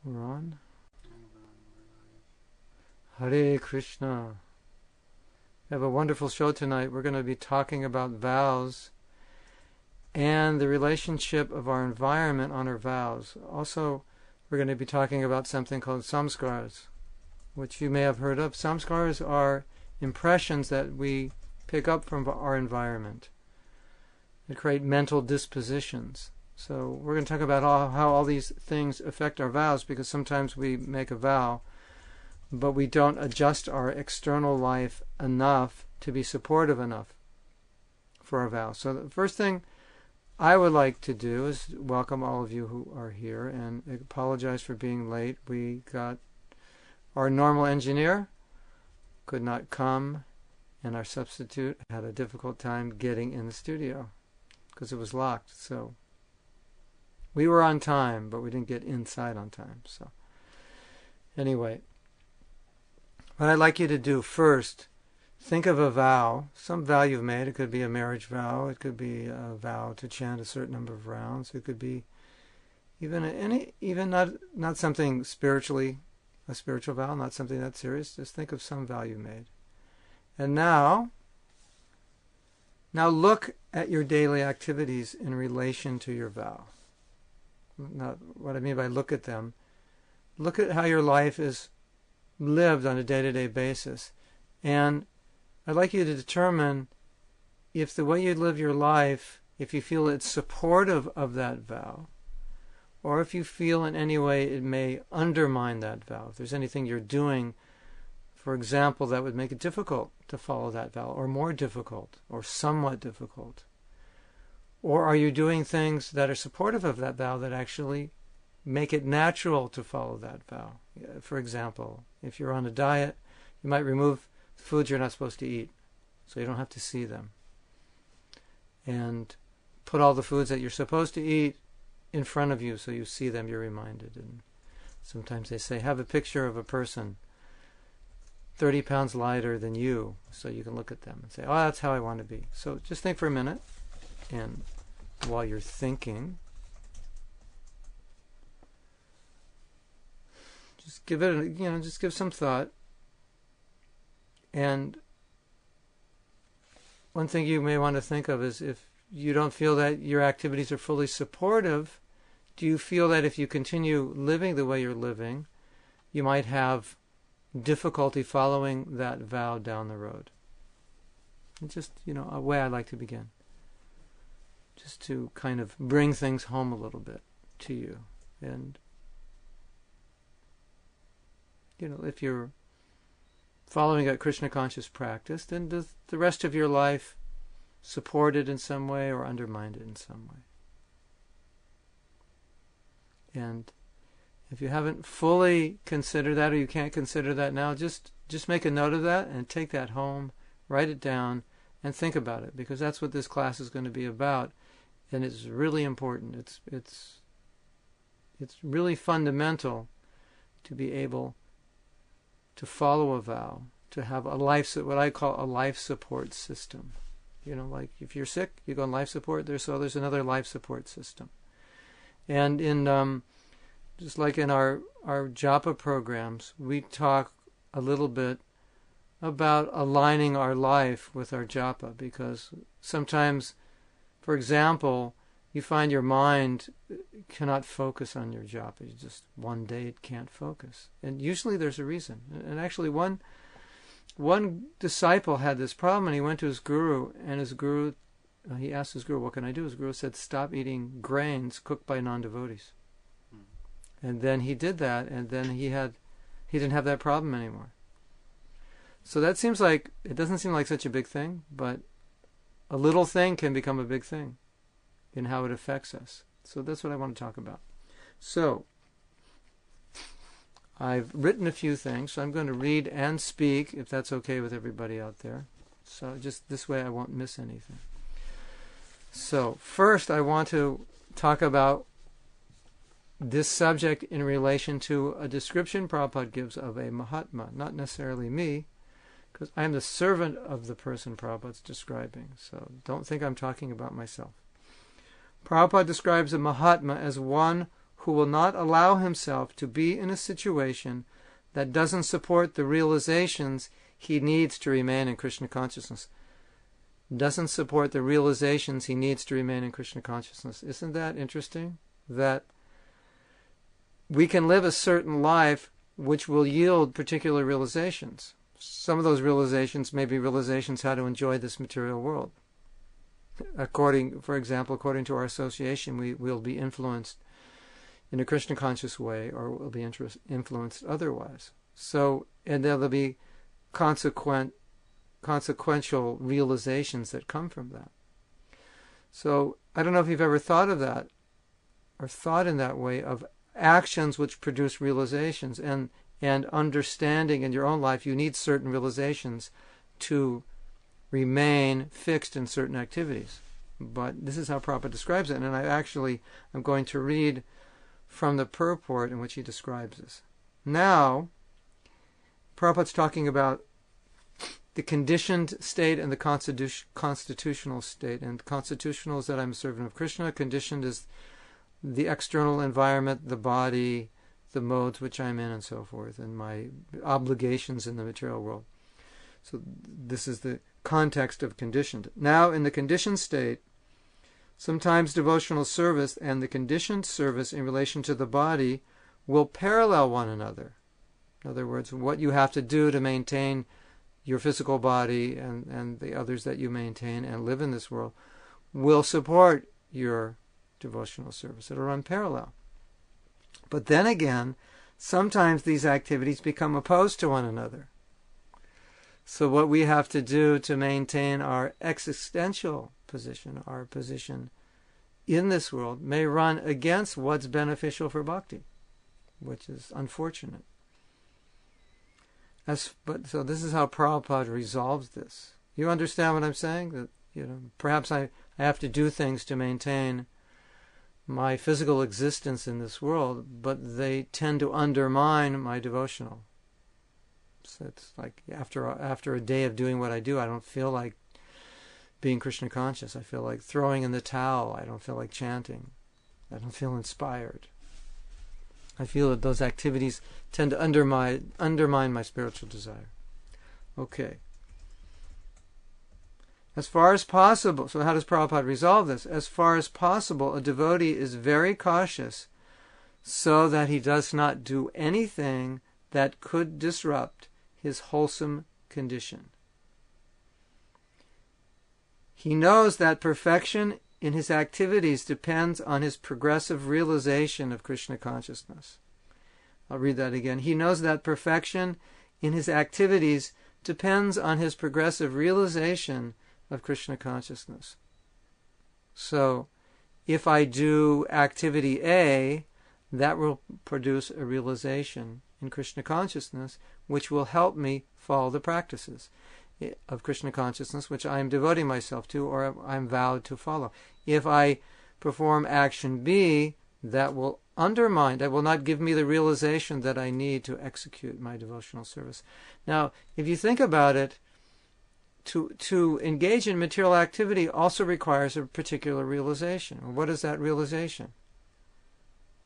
We're on. Hare Krishna. We have a wonderful show tonight. We're going to be talking about vows and the relationship of our environment on our vows. Also, we're going to be talking about something called samskaras, which you may have heard of. Samskaras are impressions that we pick up from our environment. They create mental dispositions. So we're going to talk about how all these things affect our vows, because sometimes we make a vow, but we don't adjust our external life enough to be supportive enough for our vows. So the first thing I would like to do is welcome all of you who are here and apologize for being late. We got our normal engineer could not come, and our substitute had a difficult time getting in the studio because it was locked. So we were on time, but we didn't get inside on time. So anyway, what I'd like you to do first, think of a vow, some vow you've made. It could be a marriage vow. It could be a vow to chant a certain number of rounds. It could be even not something spiritually, a spiritual vow, not something that serious. Just think of some vow you made. And now look at your daily activities in relation to your vow. Now, what I mean by look at them, look at how your life is lived on a day-to-day basis. And I'd like you to determine if the way you live your life, if you feel it's supportive of that vow, or if you feel in any way it may undermine that vow. If there's anything you're doing, for example, that would make it difficult to follow that vow, or more difficult, or somewhat difficult. Or are you doing things that are supportive of that vow that actually make it natural to follow that vow? For example, if you're on a diet, you might remove foods you're not supposed to eat, so you don't have to see them. And put all the foods that you're supposed to eat in front of you so you see them, you're reminded. And sometimes they say, have a picture of a person 30 pounds lighter than you, so you can look at them and say, oh, that's how I want to be. So just think for a minute, and while you're thinking, just give it, just give some thought. And one thing you may want to think of is, if you don't feel that your activities are fully supportive, do you feel that if you continue living the way you're living, you might have difficulty following that vow down the road? It's just, a way I like to begin, just to kind of bring things home a little bit to you. And if you're following a Krishna conscious practice, then does the rest of your life support it in some way or undermine it in some way? And if you haven't fully considered that, or you can't consider that now, just make a note of that and take that home, write it down, and think about it, because that's what this class is going to be about, and it's really important. It's really fundamental to be able to follow a vow, to have a life, what I call a life support system. Like if you're sick, you go on life support. There's another life support system. And in just like in our japa programs, we talk a little bit about aligning our life with our japa, because sometimes, for example, you find your mind cannot focus on your japa. Just one day it can't focus. And usually there's a reason. And actually one disciple had this problem, and he went to his guru, and his guru, he asked his guru, what can I do? His guru said, stop eating grains cooked by non-devotees. And then he did that, and then he didn't have that problem anymore. So that it doesn't seem like such a big thing, but a little thing can become a big thing in how it affects us. So that's what I want to talk about. So I've written a few things, so I'm going to read and speak, if that's okay with everybody out there. So just this way I won't miss anything. So first I want to talk about this subject in relation to a description Prabhupada gives of a Mahatma, not necessarily me, because I am the servant of the person Prabhupada's describing, so don't think I'm talking about myself. Prabhupada describes a Mahatma as one who will not allow himself to be in a situation that doesn't support the realizations he needs to remain in Krishna consciousness. Doesn't support the realizations he needs to remain in Krishna consciousness. Isn't that interesting? That we can live a certain life which will yield particular realizations. Some of those realizations may be realizations how to enjoy this material world. For example, according to our association, we will be influenced in a Krishna conscious way, or will be influenced otherwise. So, and there'll be consequential realizations that come from that. So, I don't know if you've ever thought of that, or thought in that way of actions which produce realizations, and understanding in your own life you need certain realizations to remain fixed in certain activities. But this is how Prabhupada describes it, and I'm going to read from the purport in which he describes this. Now, Prabhupada's talking about the conditioned state and the constitutional state. And constitutional is that I'm a servant of Krishna. Conditioned is the external environment, the body, the modes which I'm in, and so forth, and my obligations in the material world. So this is the context of conditioned. Now, in the conditioned state, sometimes devotional service and the conditioned service in relation to the body will parallel one another. In other words, what you have to do to maintain your physical body and the others that you maintain and live in this world will support your devotional service. It'll run parallel. But then again, sometimes these activities become opposed to one another. So what we have to do to maintain our existential position, our position in this world, may run against what's beneficial for bhakti, which is unfortunate. So this is how Prabhupada resolves this. You understand what I'm saying? That perhaps I have to do things to maintain my physical existence in this world, but they tend to undermine my devotional. So it's like after a day of doing what I do, I don't feel like being Krishna conscious. I feel like throwing in the towel. I don't feel like chanting. I don't feel inspired. I feel that those activities tend to undermine my spiritual desire. Okay. As far as possible, so how does Prabhupada resolve this? As far as possible, a devotee is very cautious so that he does not do anything that could disrupt his wholesome condition. He knows that perfection in his activities depends on his progressive realization of Krishna consciousness. I'll read that again. He knows that perfection in his activities depends on his progressive realization of Krishna consciousness. So, if I do activity A, that will produce a realization in Krishna consciousness, which will help me follow the practices of Krishna consciousness, which I am devoting myself to, or I'm vowed to follow. If I perform action B, that will not give me the realization that I need to execute my devotional service. Now, if you think about it, to engage in material activity also requires a particular realization. What is that realization?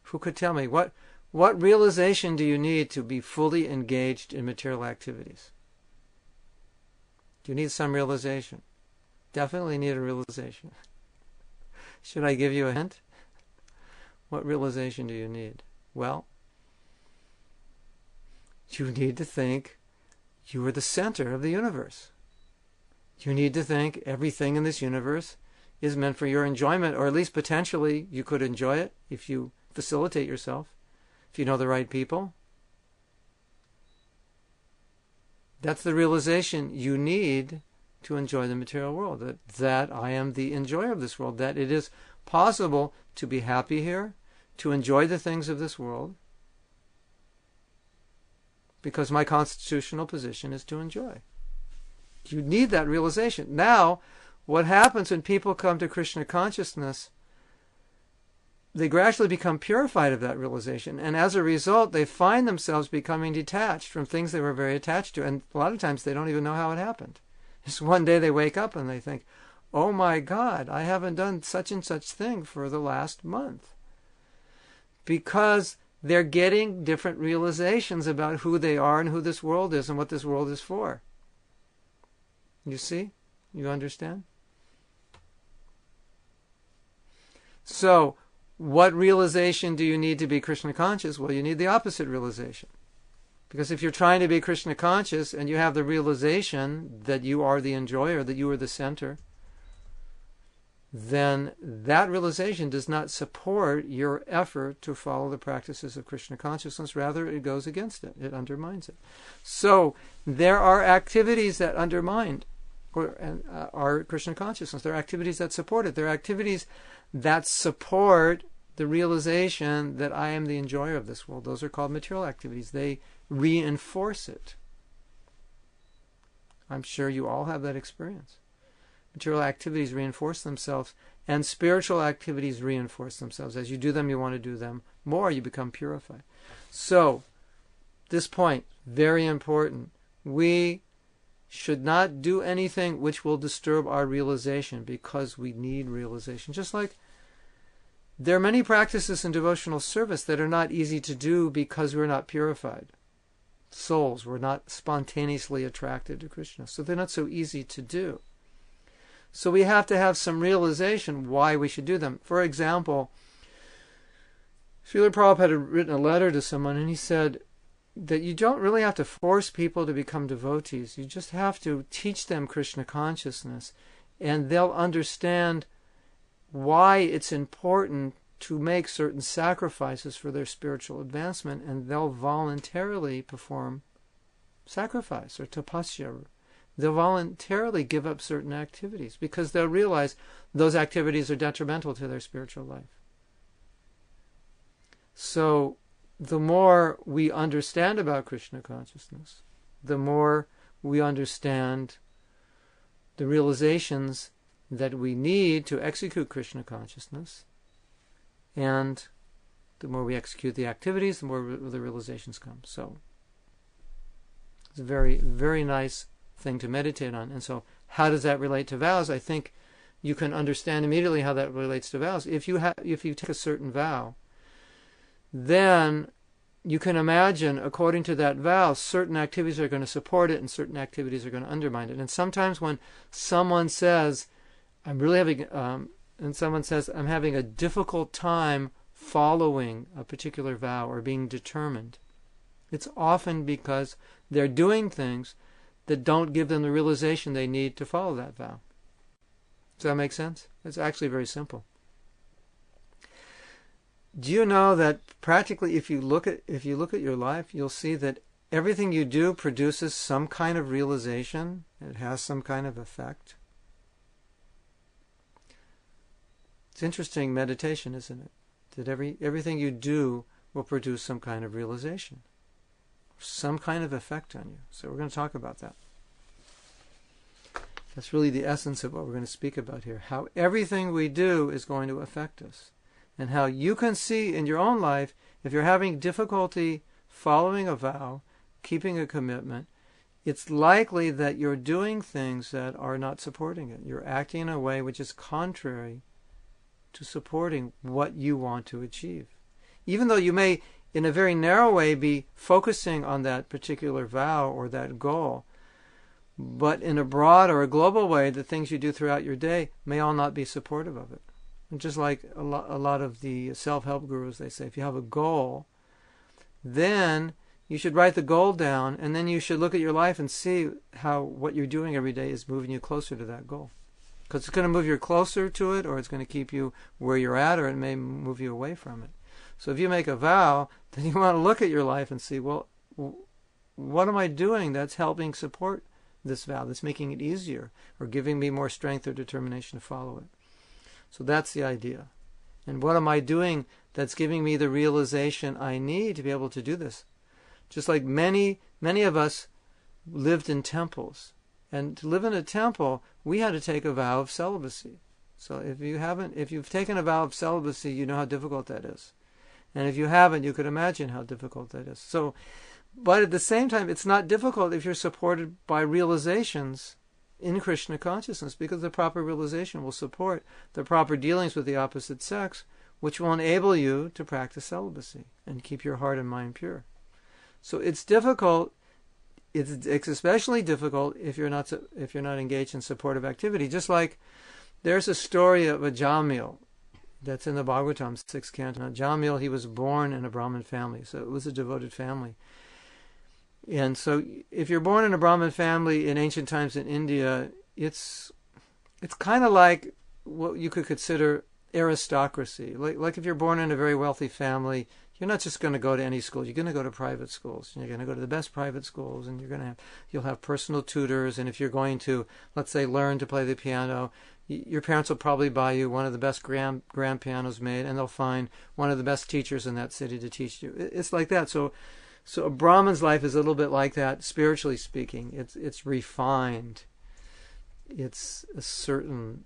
Who could tell me? What realization do you need to be fully engaged in material activities? Do you need some realization? Definitely need a realization. Should I give you a hint? What realization do you need? Well, you need to think you are the center of the universe. You need to think everything in this universe is meant for your enjoyment, or at least potentially you could enjoy it if you facilitate yourself, if you know the right people. That's the realization you need to enjoy the material world, that I am the enjoyer of this world, that it is possible to be happy here, to enjoy the things of this world, because my constitutional position is to enjoy. You need that realization. Now, what happens when people come to Krishna consciousness, they gradually become purified of that realization, and as a result, they find themselves becoming detached from things they were very attached to, and a lot of times they don't even know how it happened. Just one day they wake up and they think, oh my God, I haven't done such and such thing for the last month. because they're getting different realizations about who they are and who this world is and what this world is for. You see? You understand? So, what realization do you need to be Krishna conscious? Well, you need the opposite realization. Because if you're trying to be Krishna conscious and you have the realization that you are the enjoyer, that you are the center, then that realization does not support your effort to follow the practices of Krishna consciousness. Rather, it goes against it. It undermines it. So, there are activities that undermine our Krishna consciousness. There are activities that support it. There are activities that support the realization that I am the enjoyer of this world. Those are called material activities. They reinforce it. I'm sure you all have that experience. Material activities reinforce themselves, and spiritual activities reinforce themselves. As you do them, you want to do them more. You become purified. So, this point, very important. We should not do anything which will disturb our realization, because we need realization. Just like there are many practices in devotional service that are not easy to do because we're not purified souls. We're not spontaneously attracted to Krishna. So they're not so easy to do. So we have to have some realization why we should do them. For example, Srila Prabhupada had written a letter to someone, and he said that you don't really have to force people to become devotees. You just have to teach them Krishna consciousness, and they'll understand why it's important to make certain sacrifices for their spiritual advancement, and they'll voluntarily perform sacrifice or tapasya. They'll voluntarily give up certain activities because they'll realize those activities are detrimental to their spiritual life. So the more we understand about Krishna consciousness, the more we understand the realizations that we need to execute Krishna consciousness, and the more we execute the activities, the more the realizations come. So it's a very, very nice thing to meditate on. And so how does that relate to vows? I think you can understand immediately how that relates to vows. If you take a certain vow, then you can imagine, according to that vow, certain activities are going to support it and certain activities are going to undermine it. And sometimes when someone says, I'm having a difficult time following a particular vow or being determined, it's often because they're doing things that don't give them the realization they need to follow that vow. Does that make sense? It's actually very simple. Do you know that practically if you look at your life, you'll see that everything you do produces some kind of realization. It has some kind of effect. It's interesting meditation, isn't it? That everything you do will produce some kind of realization, some kind of effect on you. So we're going to talk about that. That's really the essence of what we're going to speak about here. How everything we do is going to affect us. And how you can see in your own life, if you're having difficulty following a vow, keeping a commitment, it's likely that you're doing things that are not supporting it. You're acting in a way which is contrary to supporting what you want to achieve. Even though you may, in a very narrow way, be focusing on that particular vow or that goal, but in a broad or a global way, the things you do throughout your day may all not be supportive of it. And just like a lot of the self-help gurus, they say, if you have a goal, then you should write the goal down, and then you should look at your life and see how what you're doing every day is moving you closer to that goal. Because it's going to move you closer to it, or it's going to keep you where you're at, or it may move you away from it. So if you make a vow, then you want to look at your life and see, well, what am I doing that's helping support this vow, that's making it easier, or giving me more strength or determination to follow it? So that's the idea. And what am I doing that's giving me the realization I need to be able to do this? Just like many of us lived in temples. And to live in a temple, we had to take a vow of celibacy. So if you've taken a vow of celibacy, you know how difficult that is. And if you haven't, you could imagine how difficult that is. So, but at the same time, it's not difficult if you're supported by realizations in Krishna consciousness, because the proper realization will support the proper dealings with the opposite sex, which will enable you to practice celibacy and keep your heart and mind pure. So it's difficult. It's especially difficult if you're not engaged in supportive activity. Just like there's a story of a Jamil that's in the Bhagavatam, 6th canto. Now, Jamil, he was born in a Brahmin family, so it was a devoted family. And so if you're born in a Brahmin family in ancient times in India, it's kind of like what you could consider aristocracy. Like if you're born in a very wealthy family, you're not just going to go to any school. You're going to go to private schools. You're going to go to the best private schools, and you'll have personal tutors. And if you're going to, let's say, learn to play the piano, your parents will probably buy you one of the best grand pianos made, and they'll find one of the best teachers in that city to teach you. It's like that. So a Brahman's life is a little bit like that, spiritually speaking. It's refined. It's a certain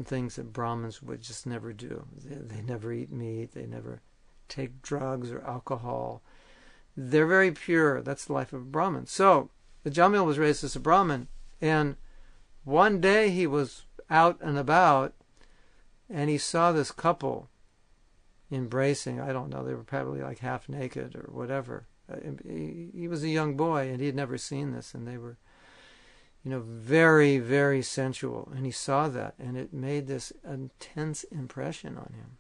things that Brahmins would just never do. They never eat meat. They never take drugs or alcohol. They're very pure. That's the life of a Brahmin. So the Jamil was raised as a Brahmin, and one day he was out and about, and he saw this couple embracing. I don't know, they were probably like half naked or whatever. He was a young boy, and he had never seen this, and they were, very, very sensual. And he saw that, and it made this intense impression on him.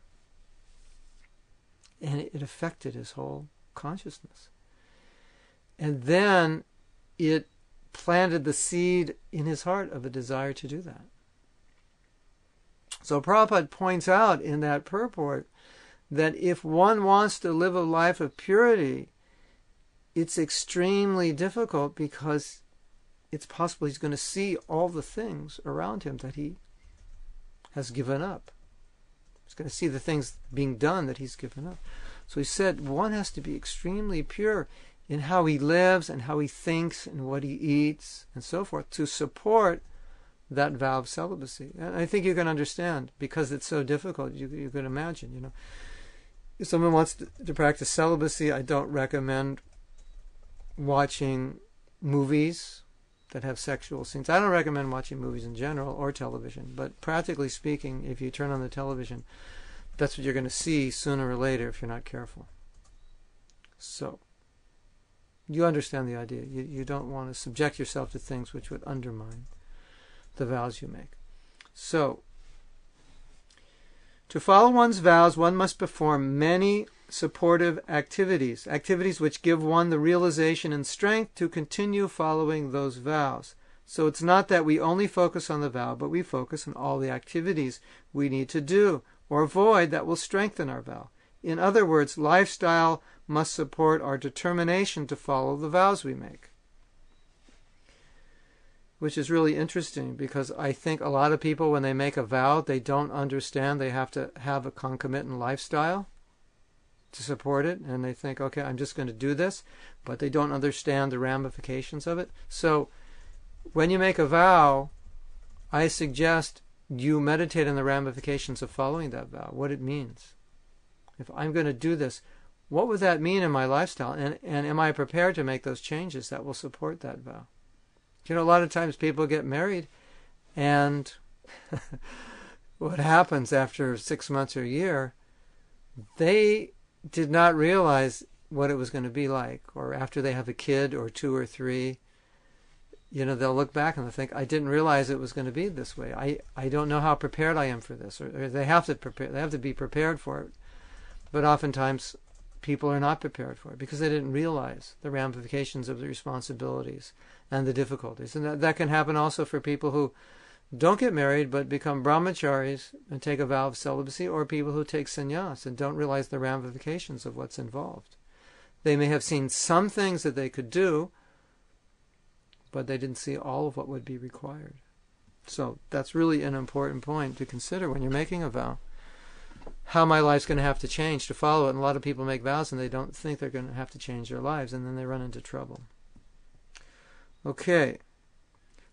And it affected his whole consciousness. And then it planted the seed in his heart of a desire to do that. So Prabhupada points out in that purport that if one wants to live a life of purity, it's extremely difficult because it's possible he's going to see all the things around him that he has given up. He's going to see the things being done that he's given up. So he said one has to be extremely pure in how he lives and how he thinks and what he eats and so forth to support that vow of celibacy. And I think you can understand, because it's so difficult, you can imagine, if someone wants to practice celibacy, I don't recommend watching movies that have sexual scenes. I don't recommend watching movies in general or television, but practically speaking, if you turn on the television, that's what you're going to see sooner or later if you're not careful. So, you understand the idea. You don't want to subject yourself to things which would undermine the vows you make. So, to follow one's vows, one must perform many supportive activities which give one the realization and strength to continue following those vows. So it's not that we only focus on the vow, but we focus on all the activities we need to do or avoid that will strengthen our vow. In other words, lifestyle must support our determination to follow the vows we make. Which is really interesting, because I think a lot of people, when they make a vow, they don't understand they have to have a concomitant lifestyle to support it, and they think, okay, I'm just going to do this, but they don't understand the ramifications of it. So when you make a vow, I suggest you meditate on the ramifications of following that vow, what it means. If I'm going to do this, what would that mean in my lifestyle? And am I prepared to make those changes that will support that vow? A lot of times people get married, and what happens after 6 months or a year, they did not realize what it was going to be like. Or after they have a kid or 2 or 3, they'll look back and they'll think, I didn't realize it was going to be this way. I don't know how prepared I am for this. Or they have to prepare. They have to be prepared for it. But oftentimes people are not prepared for it because they didn't realize the ramifications of the responsibilities and the difficulties. And that can happen also for people who don't get married but become brahmacharis and take a vow of celibacy, or people who take sannyas and don't realize the ramifications of what's involved. They may have seen some things that they could do, but they didn't see all of what would be required. So that's really an important point to consider when you're making a vow. How my life's going to have to change to follow it. And a lot of people make vows and they don't think they're going to have to change their lives, and then they run into trouble. Okay.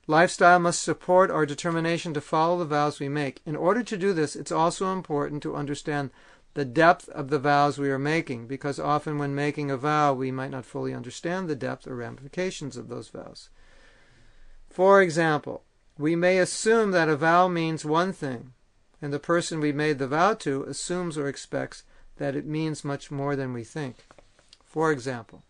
Lifestyle must support our determination to follow the vows we make. In order to do this, it's also important to understand the depth of the vows we are making, because often when making a vow, we might not fully understand the depth or ramifications of those vows. For example, we may assume that a vow means one thing, and the person we made the vow to assumes or expects that it means much more than we think. For example,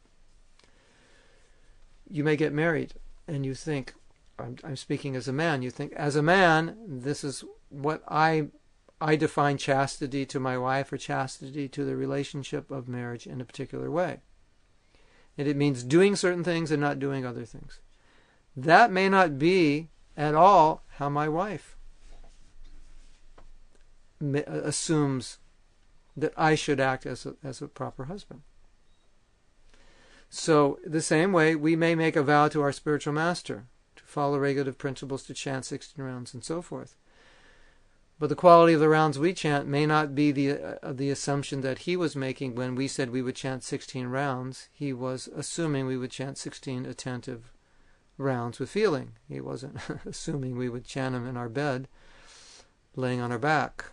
you may get married and you think, I'm speaking as a man, you think, as a man, this is what I define chastity to my wife, or chastity to the relationship of marriage in a particular way. And it means doing certain things and not doing other things. That may not be at all how my wife assumes that I should act as a proper husband. So, the same way, we may make a vow to our spiritual master to follow regulative principles, to chant 16 rounds, and so forth. But the quality of the rounds we chant may not be the assumption that he was making when we said we would chant 16 rounds. He was assuming we would chant 16 attentive rounds with feeling. He wasn't assuming we would chant them in our bed, laying on our back,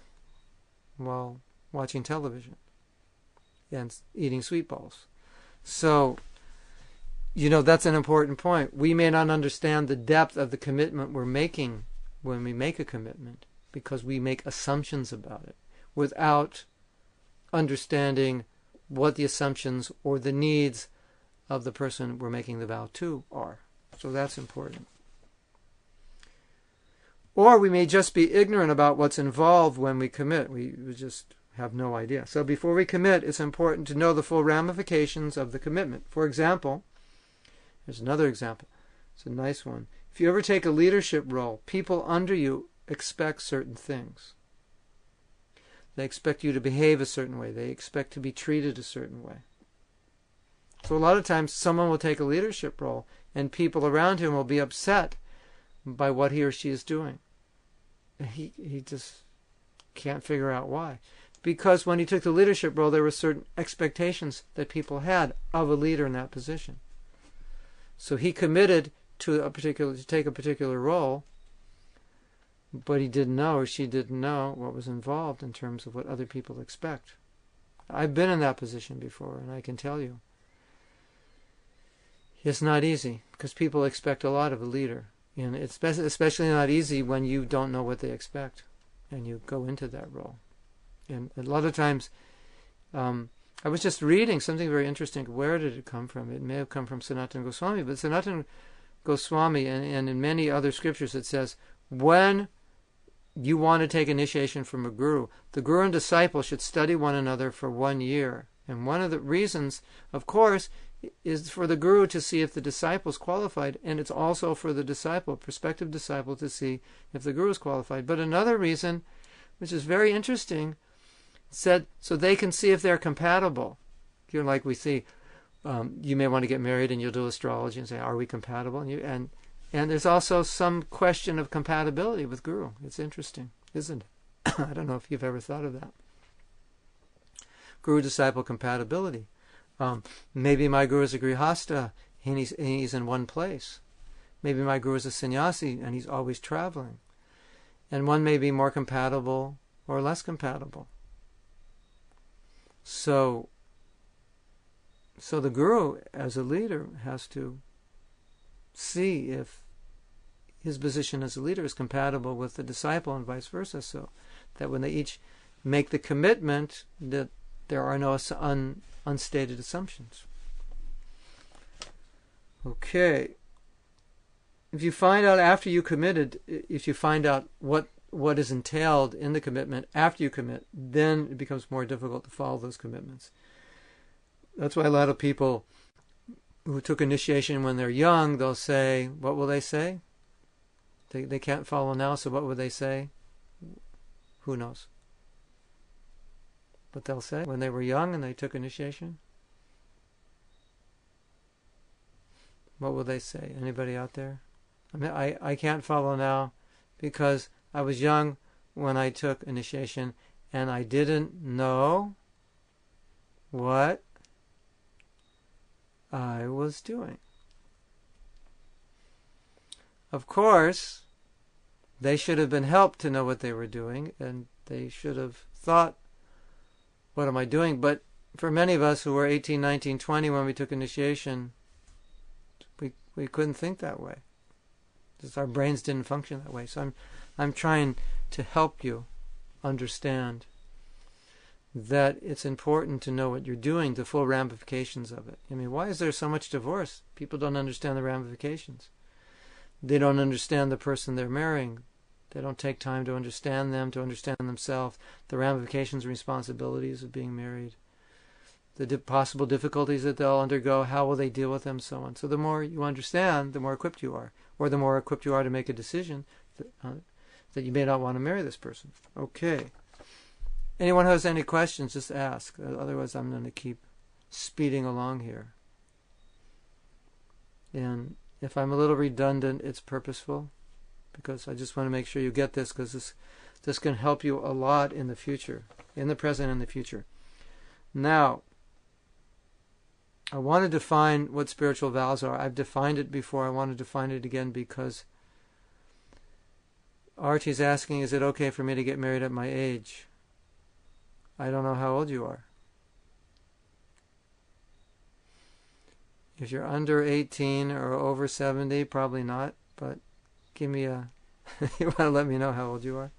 while watching television and eating sweet balls. So, that's an important point. We may not understand the depth of the commitment we're making when we make a commitment, because we make assumptions about it without understanding what the assumptions or the needs of the person we're making the vow to are. So that's important. Or we may just be ignorant about what's involved when we commit. We just have no idea. So before we commit, it's important to know the full ramifications of the commitment. For example, here's another example. It's a nice one. If you ever take a leadership role, people under you expect certain things. They expect you to behave a certain way. They expect to be treated a certain way. So a lot of times someone will take a leadership role and people around him will be upset by what he or she is doing. He just can't figure out why. Because when he took the leadership role, there were certain expectations that people had of a leader in that position. So he committed to take a particular role, but he didn't know, or she didn't know, what was involved in terms of what other people expect. I've been in that position before, and I can tell you, it's not easy, because people expect a lot of a leader. And it's especially not easy when you don't know what they expect, and you go into that role. And a lot of times, I was just reading something very interesting. Where did it come from? It may have come from Sanatana Goswami, but Sanatana Goswami and in many other scriptures it says, when you want to take initiation from a guru, the guru and disciple should study one another for 1 year. And one of the reasons, of course, is for the guru to see if the disciple is qualified, and it's also for the disciple, prospective disciple, to see if the guru is qualified. But another reason, which is very interesting, said so they can see if they're compatible. Like we see, you may want to get married and you'll do astrology and say, are we compatible? And there's also some question of compatibility with guru. It's interesting, isn't it? I don't know if you've ever thought of that. Guru-disciple compatibility. Maybe my guru is a grihasta and he's in one place. Maybe my guru is a sannyasi and he's always traveling. And one may be more compatible or less compatible. So the guru, as a leader, has to see if his position as a leader is compatible with the disciple and vice versa, so that when they each make the commitment, that there are no unstated assumptions. Okay. If you find out after you committed, if you find out what is entailed in the commitment after you commit, then it becomes more difficult to follow those commitments. That's why a lot of people who took initiation when they're young, they'll say, what will they say? They can't follow now, so what would they say? Who knows? What they'll say when they were young and they took initiation? What will they say? Anybody out there? I mean, I can't follow now because I was young when I took initiation and I didn't know what I was doing. Of course, they should have been helped to know what they were doing, and they should have thought, what am I doing? But for many of us who were 18, 19, 20 when we took initiation, we couldn't think that way. Just our brains didn't function that way. So I'm trying to help you understand that it's important to know what you're doing, the full ramifications of it. I mean, why is there so much divorce? People don't understand the ramifications. They don't understand the person they're marrying. They don't take time to understand them, to understand themselves, the ramifications and responsibilities of being married, the possible difficulties that they'll undergo, how will they deal with them, so on. So the more you understand, the more equipped you are, or the more equipped you are to make a decision that you may not want to marry this person. Okay. Anyone who has any questions, just ask. Otherwise, I'm going to keep speeding along here. And if I'm a little redundant, it's purposeful, because I just want to make sure you get this, because this can help you a lot in the future, in the present and the future. Now, I want to define what spiritual vows are. I've defined it before. I want to define it again because Archie's asking, is it okay for me to get married at my age? I don't know how old you are. If you're under 18 or over 70, probably not, but give me a... you want to let me know how old you are?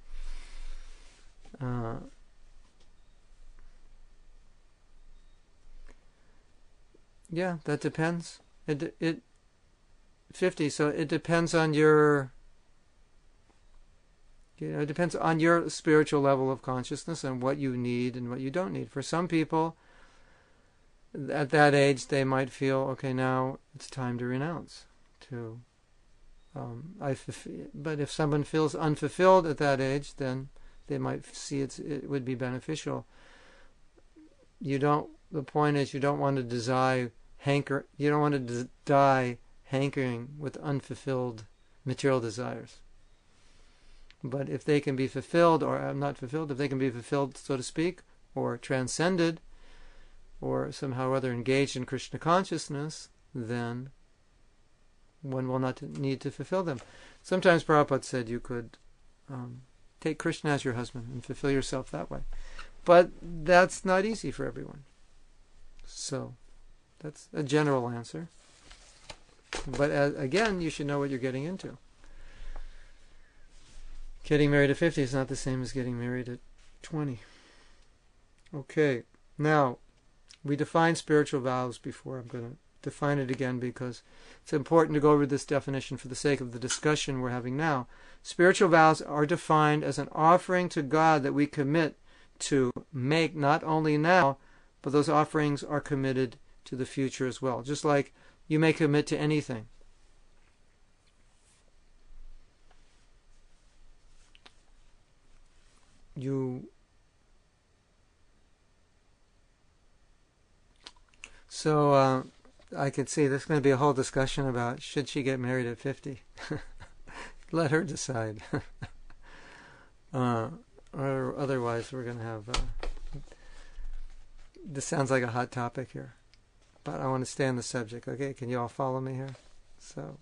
Yeah, that depends. It 50, so it depends on your... it depends on your spiritual level of consciousness and what you need and what you don't need. For some people, at that age, they might feel, okay, now it's time to renounce. But if someone feels unfulfilled at that age, then they might see it would be beneficial. The point is, you don't want to die hankering with unfulfilled material desires. But if they can be fulfilled, or not fulfilled, if they can be fulfilled, so to speak, or transcended, or somehow or other engaged in Krishna consciousness, then one will not need to fulfill them. Sometimes Prabhupada said you could take Krishna as your husband and fulfill yourself that way. But that's not easy for everyone. So that's a general answer. But again, you should know what you're getting into. Getting married at 50 is not the same as getting married at 20. Okay, now, we defined spiritual vows before. I'm going to define it again because it's important to go over this definition for the sake of the discussion we're having now. Spiritual vows are defined as an offering to God that we commit to make not only now, but those offerings are committed to the future as well. Just like you may commit to anything. So I could see there's going to be a whole discussion about should she get married at 50. Let her decide. Or otherwise we're going to have... this sounds like a hot topic here. But I want to stay on the subject. Okay, can you all follow me here? So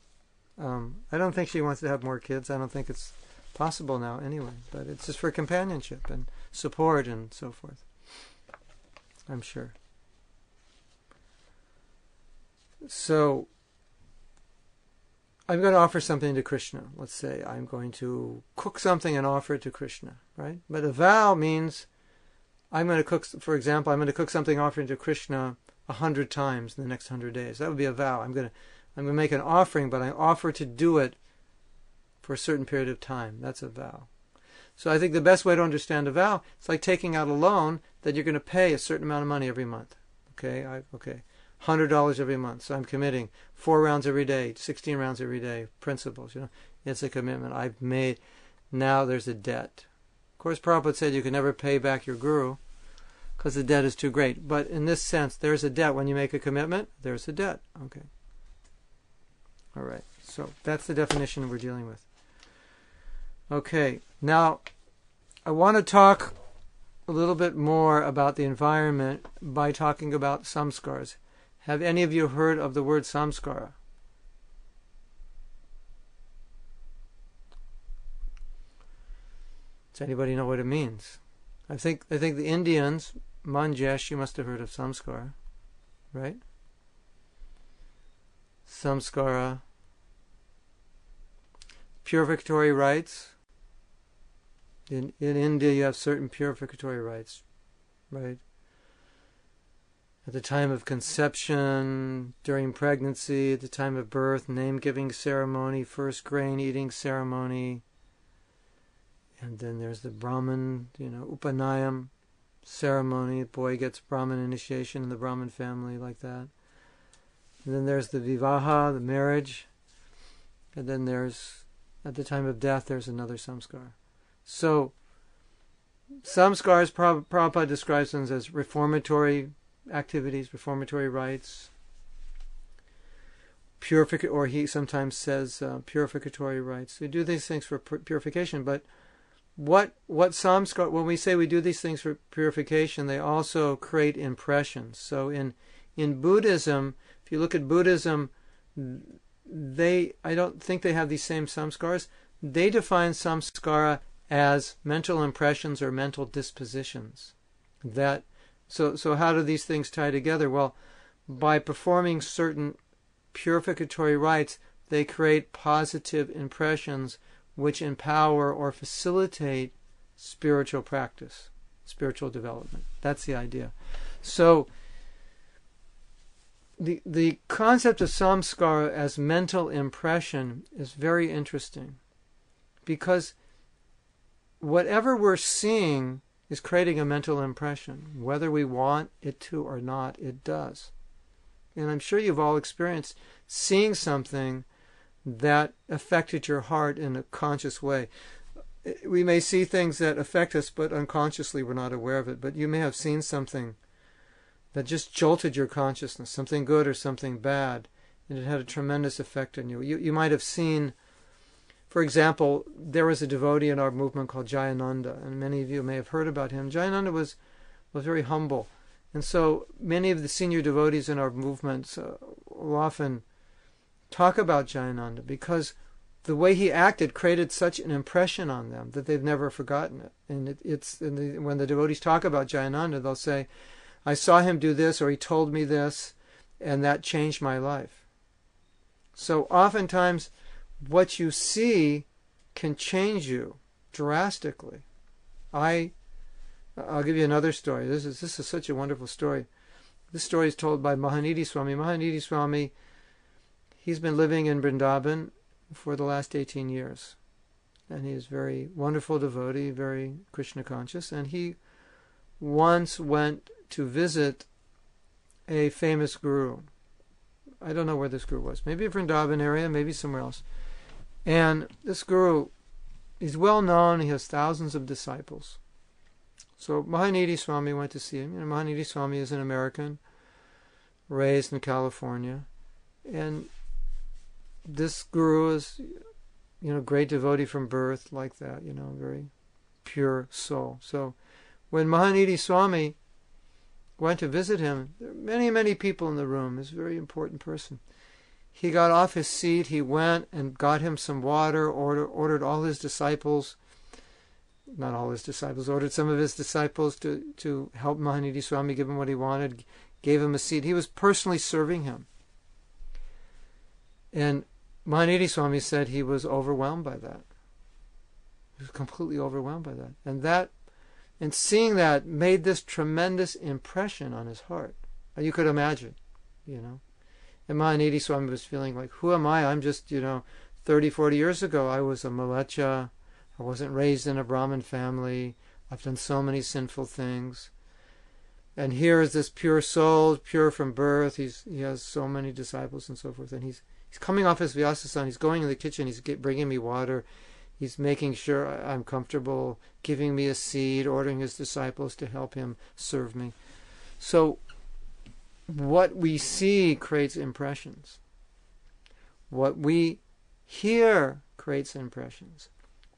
I don't think she wants to have more kids. I don't think it's possible now anyway. But it's just for companionship and support and so forth. I'm sure. So, I'm going to offer something to Krishna. Let's say I'm going to cook something and offer it to Krishna, right? But a vow means I'm going to cook, for example, I'm going to cook something offering to Krishna 100 times in the next 100 days. That would be a vow. I'm going to make an offering, but I offer to do it for a certain period of time. That's a vow. So I think the best way to understand a vow, it's like taking out a loan that you're going to pay a certain amount of money every month. Okay. $100 every month. So I'm committing 4 rounds every day, 16 rounds every day, principles, It's a commitment I've made. Now there's a debt. Of course, Prabhupada said you can never pay back your guru because the debt is too great. But in this sense, there's a debt. When you make a commitment, there's a debt. Okay. All right. So that's the definition we're dealing with. Okay. Now, I want to talk a little bit more about the environment by talking about samskars. Have any of you heard of the word samskara? Does anybody know what it means? I think the Indians, Manjesh, you must have heard of samskara, right? Samskara. Pure Victory writes, In India, you have certain purificatory rites, right? At the time of conception, during pregnancy, at the time of birth, name-giving ceremony, first grain eating ceremony, and then there's the Brahman, Upanayam ceremony. The boy gets Brahman initiation in the Brahman family like that. And then there's the Vivaha, the marriage. And then there's, at the time of death, there's another samskar. So, samskars, Prabhupada describes them as reformatory activities, reformatory rites, or he sometimes says purificatory rites. We do these things for purification, but what samskar, when we say we do these things for purification, they also create impressions. So in Buddhism, if you look at Buddhism, I don't think they have these same samskars. They define samskara as mental impressions or mental dispositions. So how do these things tie together? Well, by performing certain purificatory rites, they create positive impressions which empower or facilitate spiritual practice, spiritual development. That's the idea. So the concept of samskara as mental impression is very interesting, because whatever we're seeing is creating a mental impression. Whether we want it to or not, it does. And I'm sure you've all experienced seeing something that affected your heart in a conscious way. We may see things that affect us, but unconsciously we're not aware of it. But you may have seen something that just jolted your consciousness, something good or something bad, and it had a tremendous effect on you. You might have seen, for example, there was a devotee in our movement called Jayananda, and many of you may have heard about him. Jayananda was very humble, and so many of the senior devotees in our movements will often talk about Jayananda because the way he acted created such an impression on them that they've never forgotten it. And when the devotees talk about Jayananda, they'll say, I saw him do this, or he told me this, and that changed my life. So oftentimes, what you see can change you drastically. I'll give you another story. This is such a wonderful story. This story is told by Mahanidhi Swami. Mahanidhi Swami, he's been living in Vrindavan for the last 18 years. And he is a very wonderful devotee, very Krishna conscious. And he once went to visit a famous guru. I don't know where this guru was. Maybe a Vrindavan area, maybe somewhere else. And this guru is well known. He has thousands of disciples. So Mahanidhi Swami went to see him. Mahanidhi Swami is an American, raised in California. And this guru is, great devotee from birth, like that, very pure soul. So when Mahanidhi Swami went to visit him, there were many, many people in the room. He's a very important person. He got off his seat, he went and got him some water, ordered all his disciples, not all his disciples, ordered some of his disciples to help Mahanidhi Swami, give him what he wanted, gave him a seat. He was personally serving him. And Mahanidhi Swami said he was overwhelmed by that. He was completely overwhelmed by that. And seeing that made this tremendous impression on his heart. You could imagine, And Mahanidhi Swami was feeling like, who am I? I'm just, 30, 40 years ago, I was a malecha. I wasn't raised in a Brahmin family. I've done so many sinful things. And here is this pure soul, pure from birth. He has so many disciples and so forth. And he's coming off his Vyasasana. He's going in the kitchen. He's bringing me water. He's making sure I'm comfortable, giving me a seat, ordering his disciples to help him serve me. So what we see creates impressions. What we hear creates impressions.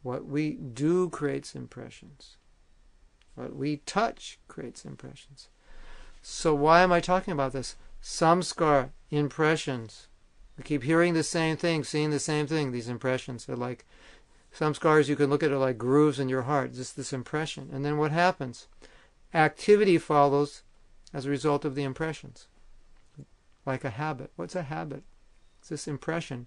What we do creates impressions. What we touch creates impressions. So why am I talking about this? Samskar, impressions. We keep hearing the same thing, seeing the same thing. These impressions are like samskars. You can look at it like grooves in your heart, just this impression. And then what happens? Activity follows as a result of the impressions, like a habit. What's a habit? It's this impression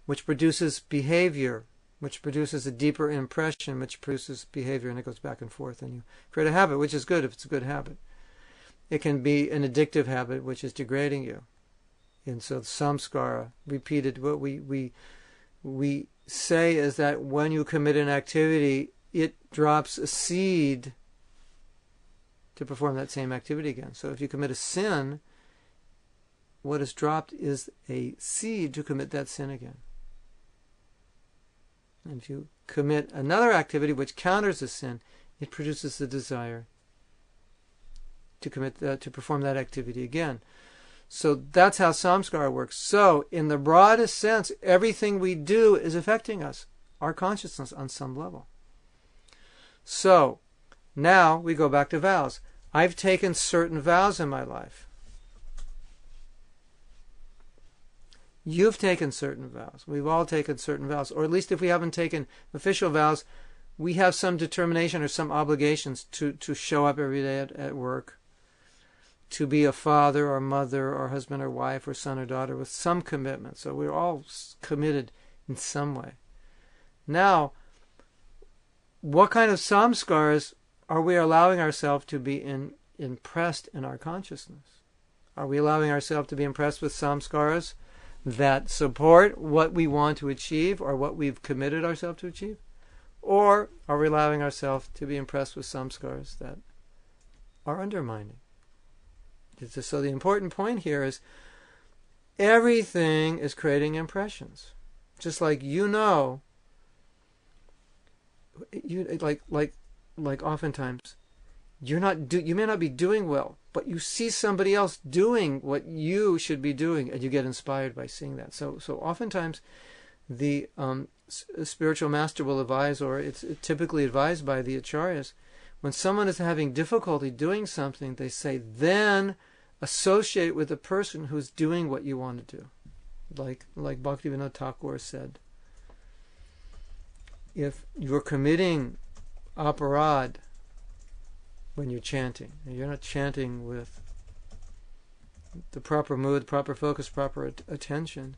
which produces behavior, which produces a deeper impression, which produces behavior, and it goes back and forth, and you create a habit, which is good if it's a good habit. It can be an addictive habit, which is degrading you. And so samskara, repeated, what we say is that when you commit an activity, it drops a seed to perform that same activity again. So if you commit a sin, what is dropped is a seed to commit that sin again. And if you commit another activity which counters the sin, it produces the desire to to perform that activity again. So that's how samskara works. So in the broadest sense, everything we do is affecting us, our consciousness on some level. So now we go back to vows. I've taken certain vows in my life. You've taken certain vows. We've all taken certain vows. Or at least if we haven't taken official vows, we have some determination or some obligations to show up every day at work, to be a father or mother or husband or wife or son or daughter with some commitment. So we're all committed in some way. Now, what kind of samskaras are we allowing ourselves to be impressed in our consciousness? Are we allowing ourselves to be impressed with samskaras that support what we want to achieve or what we've committed ourselves to achieve? Or are we allowing ourselves to be impressed with samskaras that are undermining? So the important point here is everything is creating impressions. Just like you oftentimes you may not be doing well, but you see somebody else doing what you should be doing, and you get inspired by seeing that. So oftentimes the spiritual master will advise, or it's typically advised by the acharyas, when someone is having difficulty doing something, they say, then associate with the person who's doing what you want to do. Like Bhaktivinoda Thakur said, if you're committing aparad when you're chanting, and you're not chanting with the proper mood, proper focus, proper attention,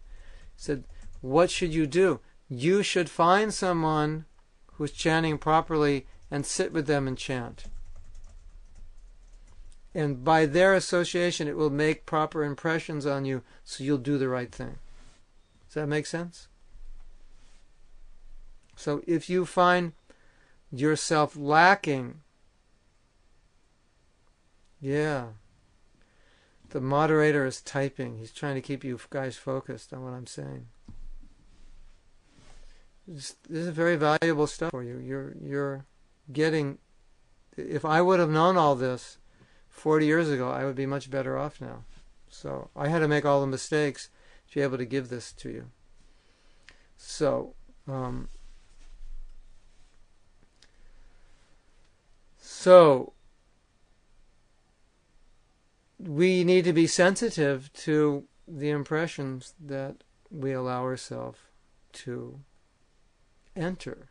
said, what should you do? You should find someone who's chanting properly and sit with them and chant. And by their association, it will make proper impressions on you, so you'll do the right thing. Does that make sense? So if you find yourself lacking, the moderator is typing. He's trying to keep you guys focused on what I'm saying. This is very valuable stuff for you. You're getting. If I would have known all this 40 years ago, I would be much better off now. So I had to make all the mistakes to be able to give this to you. So we need to be sensitive to the impressions that we allow ourselves to enter.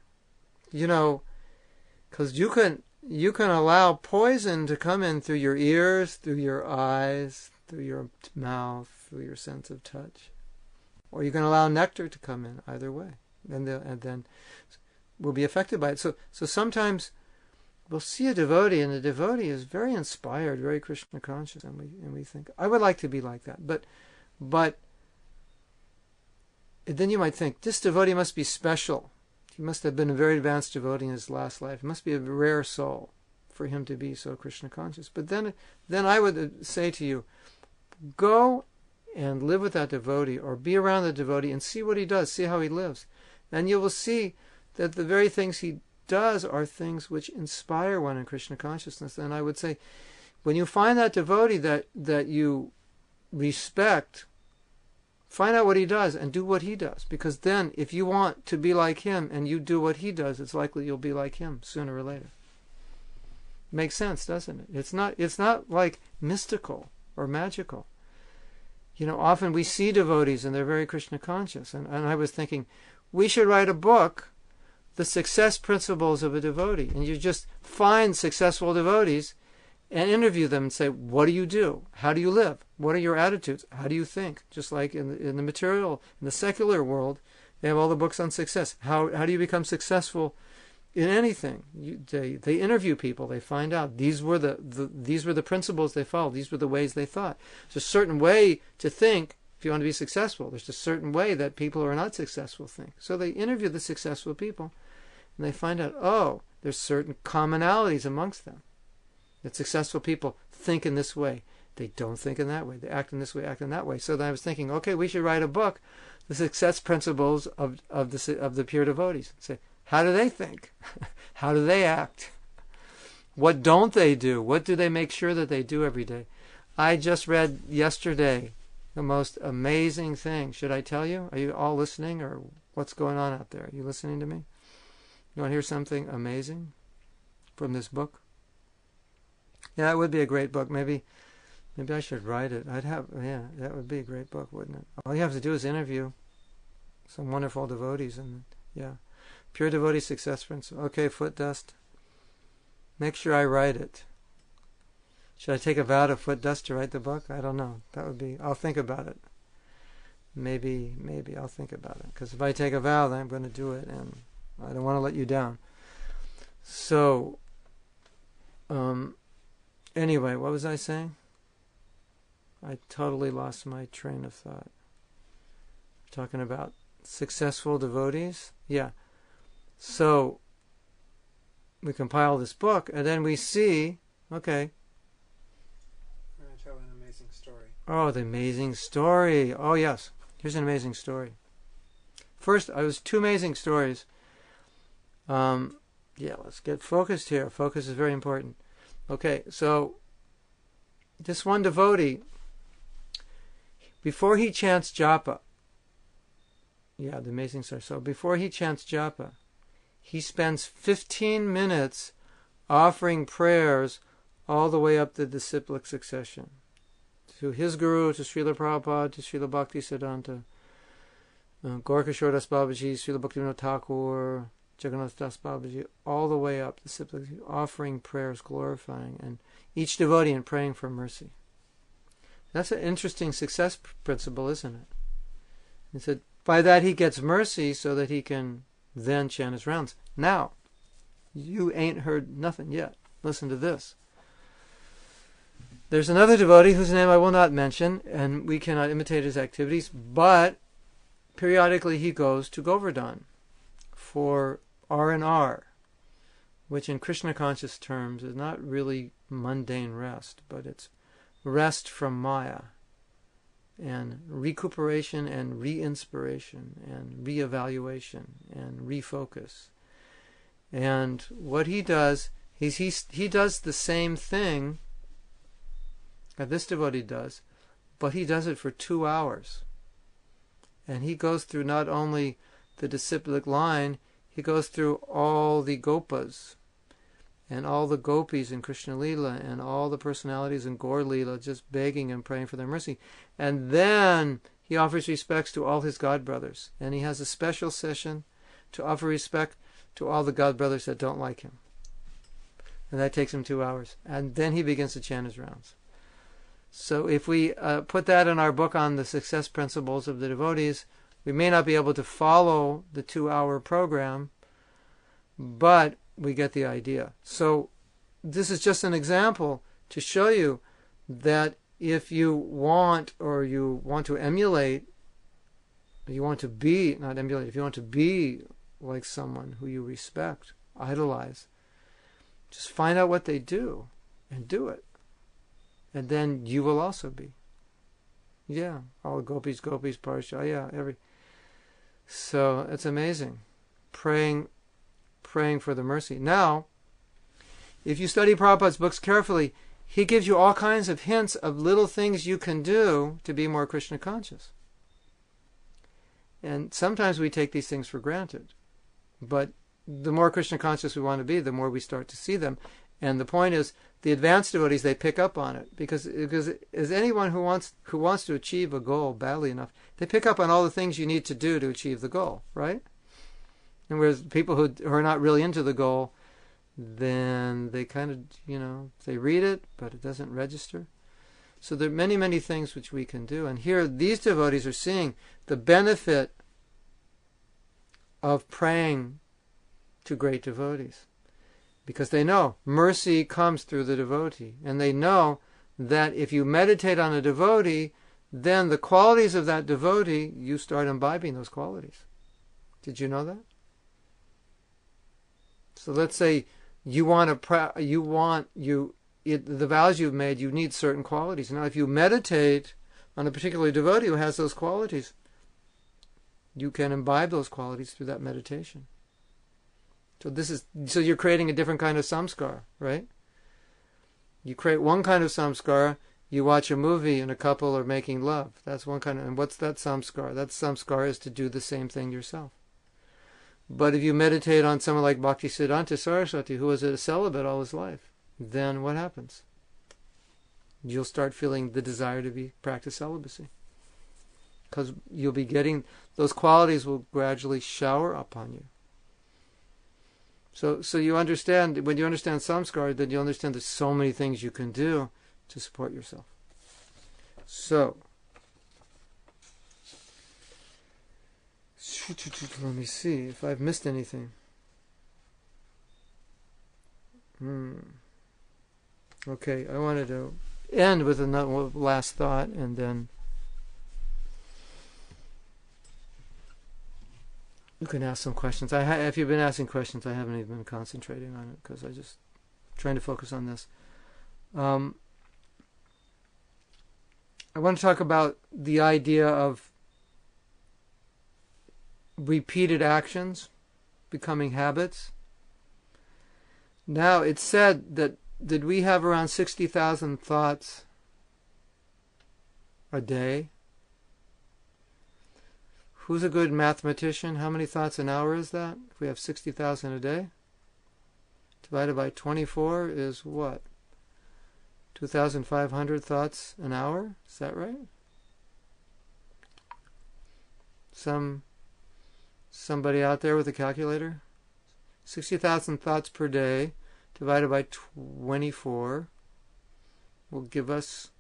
Because you can allow poison to come in through your ears, through your eyes, through your mouth, through your sense of touch. Or you can allow nectar to come in, either way. And then we'll be affected by it. So sometimes we'll see a devotee, and the devotee is very inspired, very Krishna conscious, and we think, I would like to be like that. But then you might think, this devotee must be special. He must have been a very advanced devotee in his last life. He must be a rare soul for him to be so Krishna conscious. But then I would say to you, go and live with that devotee, or be around the devotee and see what he does, see how he lives. And you will see that the very things he does are things which inspire one in Krishna consciousness. And I would say, when you find that devotee that you respect, find out what he does and do what he does. Because then, if you want to be like him and you do what he does, it's likely you'll be like him sooner or later. Makes sense, doesn't it? It's not like mystical or magical. Often we see devotees and they're very Krishna conscious. And I was thinking, we should write a book, The Success Principles of a Devotee. And you just find successful devotees and interview them and say, what do you do? How do you live? What are your attitudes? How do you think? Just like in the material, in the secular world, They have all the books on success. How do you become successful in anything? They interview people. They find out these were the principles they followed. These were the ways they thought. There's a certain way to think if you want to be successful. There's a certain way that people who are not successful think. So they interview the successful people, and they find out, oh, there's certain commonalities amongst them. That successful people think in this way. They don't think in that way. They act in this way, act in that way. So then I was thinking, okay, we should write a book, the success principles of the pure devotees. Say, how do they think? How do they act? What don't they do? What do they make sure that they do every day? I just read yesterday the most amazing thing. Should I tell you? Are you all listening, or what's going on out there? Are you listening to me? You want to hear something amazing from this book? Yeah, it would be a great book. Maybe I should write it. That would be a great book, wouldn't it? All you have to do is interview some wonderful devotees, and pure devotee success principle. Okay, foot dust. Make sure I write it. Should I take a vow to foot dust to write the book? I don't know. I'll think about it. Maybe I'll think about it. Because if I take a vow, then I'm going to do it, and I don't want to let you down. So, anyway, what was I saying? I totally lost my train of thought. Talking about successful devotees? Yeah. So, we compile this book, and then we see, okay. I'm going to tell an amazing story. Oh, the amazing story. Oh, yes. Here's an amazing story. First, I was two amazing stories. Let's get focused here. Focus is very important. Okay, so this one devotee, before he chants japa, the amazing story. So before he chants japa, he spends 15 minutes offering prayers all the way up the disciplic succession. To his guru, to Srila Prabhupada, to Srila Bhaktisiddhanta, Gaurkishore Das Babaji, Srila Bhaktivinoda Thakur, Jagannath Das Babaji, all the way up the disciplic, offering prayers, glorifying, and each devotee and praying for mercy. That's an interesting success principle, isn't it? He said, by that he gets mercy so that he can then chant his rounds. Now, you ain't heard nothing yet. Listen to this. There's another devotee whose name I will not mention, and we cannot imitate his activities, but periodically he goes to Govardhan for R&R, which in Krishna conscious terms is not really mundane rest, but it's rest from Maya, and recuperation and re-inspiration and re-evaluation and refocus. And what he does is he does the same thing that this devotee does, but he does it for 2 hours. And he goes through not only the disciplic line, he goes through all the gopas and all the gopis in Krishna Lila and all the personalities in Gaur Lila, just begging and praying for their mercy. And then he offers respects to all his god brothers. And he has a special session to offer respect to all the god brothers that don't like him. And that takes him 2 hours. And then he begins to chant his rounds. So if we put that in our book on the success principles of the devotees, we may not be able to follow the 2-hour program, but we get the idea. So this is just an example to show you that if you want, or you want to emulate, you want to be, not emulate, if you want to be like someone who you respect, idolize, just find out what they do and do it. And then you will also be. Yeah, all the gopis, parsha, So it's amazing. Praying for the mercy. Now, if you study Prabhupada's books carefully, he gives you all kinds of hints of little things you can do to be more Krishna conscious. And sometimes we take these things for granted. But the more Krishna conscious we want to be, the more we start to see them. And the point is, the advanced devotees, they pick up on it. Because as anyone who wants to achieve a goal badly enough, they pick up on all the things you need to do to achieve the goal, right? And whereas people who are not really into the goal, then they kind of, they read it, but it doesn't register. So there are many, many things which we can do. And here, these devotees are seeing the benefit of praying to great devotees. Because they know mercy comes through the devotee. And they know that if you meditate on a devotee, then the qualities of that devotee, you start imbibing those qualities. Did you know that? So let's say the vows you've made, you need certain qualities. Now, if you meditate on a particular devotee who has those qualities, you can imbibe those qualities through that meditation. So you're creating a different kind of samskara, right? You create one kind of samskara. You watch a movie and a couple are making love. That's one kind of. And what's that samskara? That samskara is to do the same thing yourself. But if you meditate on someone like Bhaktisiddhanta Saraswati, who was a celibate all his life, then what happens? You'll start feeling the desire to practice celibacy. Because you'll be getting, those qualities will gradually shower upon you. So you understand, when you understand samskara, then you understand there's so many things you can do to support yourself. So, let me see if I've missed anything. Okay, I wanted to end with another last thought, and then you can ask some questions. If you've been asking questions, I haven't even been concentrating on it because I just trying to focus on this. I want to talk about the idea of repeated actions becoming habits. Now, it's said that we have around 60,000 thoughts a day. Who's a good mathematician? How many thoughts an hour is that? If we have 60,000 a day, divided by 24 is what? 2,500 thoughts an hour? Is that right? Somebody out there with a calculator? 60,000 thoughts per day divided by 24 will give us